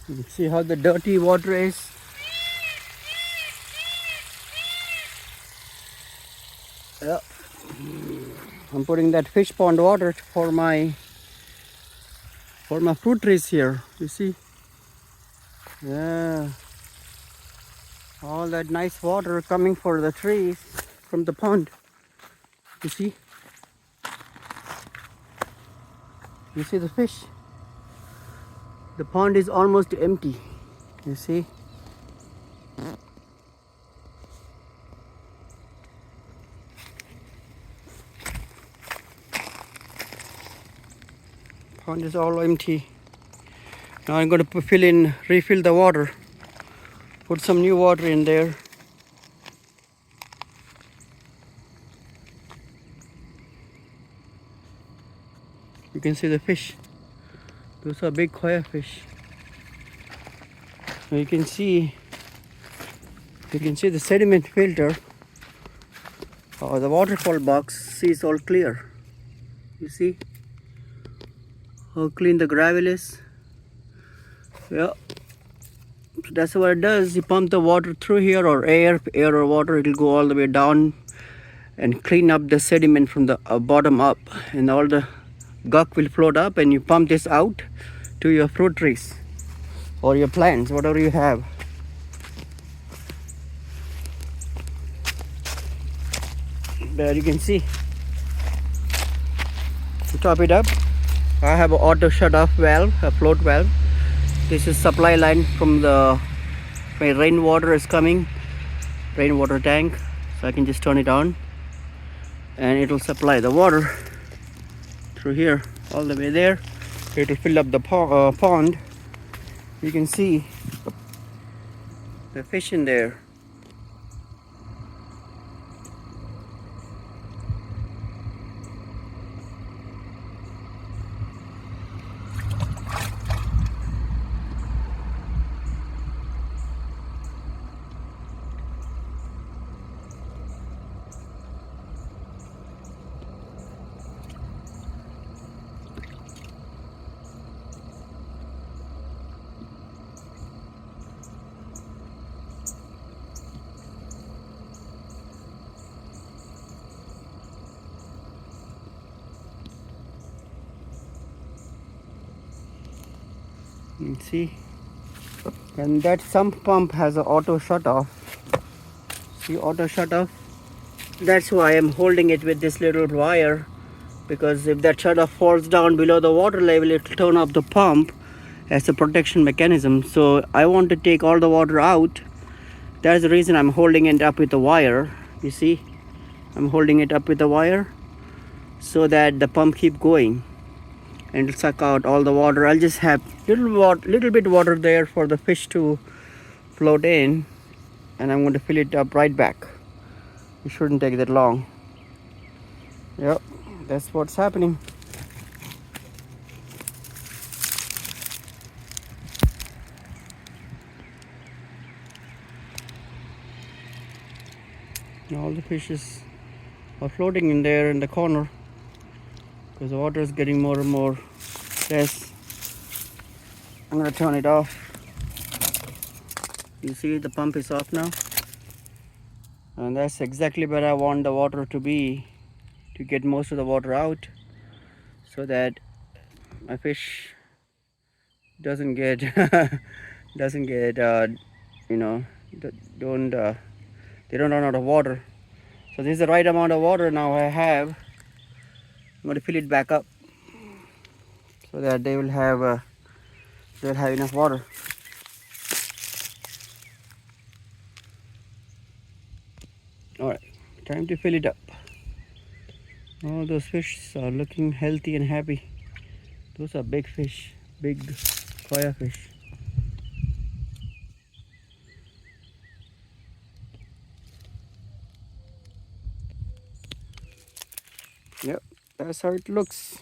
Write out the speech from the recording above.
You can see how the dirty water is. Yeah. I'm putting that fish pond water for my fruit trees here. You see? Yeah. All that nice water coming for the trees from the pond. You see? You see the fish? The pond is almost empty. You see? Pond is all empty. Now I'm going to refill the water. Put some new water in there. You can see the fish. Those are big koi fish. Now you can see the sediment filter. The waterfall box is all clear. You see how clean the gravel is? Yeah. So that's what it does. You pump the water through here, or air or water, it'll go all the way down and clean up the sediment from the bottom up, and all the gunk will float up, and you pump this out to your fruit trees or your plants, whatever you have. There you can see. To top it up, I have an auto shut off valve, a float valve. This is supply line from my rainwater is coming, rainwater tank, so I can just turn it on and it will supply the water through here all the way there. It will fill up the pond. You can see the fish in there. You can see, and that sump pump has an auto shut off. See, auto shut off. That's why I'm holding it with this little wire, because if that shut off falls down below the water level, it will turn off the pump as a protection mechanism. So I want to take all the water out. That's the reason I'm holding it up with the wire. You see, I'm holding it up with the wire so that the pump keep going and it'll suck out all the water. I'll just have little bit water there for the fish to float in, and I'm going to fill it up right back. It shouldn't take that long. Yep, that's what's happening. All the fishes are floating in there in the corner because the water is getting more and more less. I'm going to turn it off. You see the pump is off now, and that's exactly where I want the water to be, to get most of the water out so that my fish doesn't get you know, they don't run out of water. So this is the right amount of water now I have. I'm going to fill it back up so that they'll have enough water. All right, time to fill it up. All those fish are looking healthy and happy. Those are big fish, big koi fish. Yep, that's how it looks.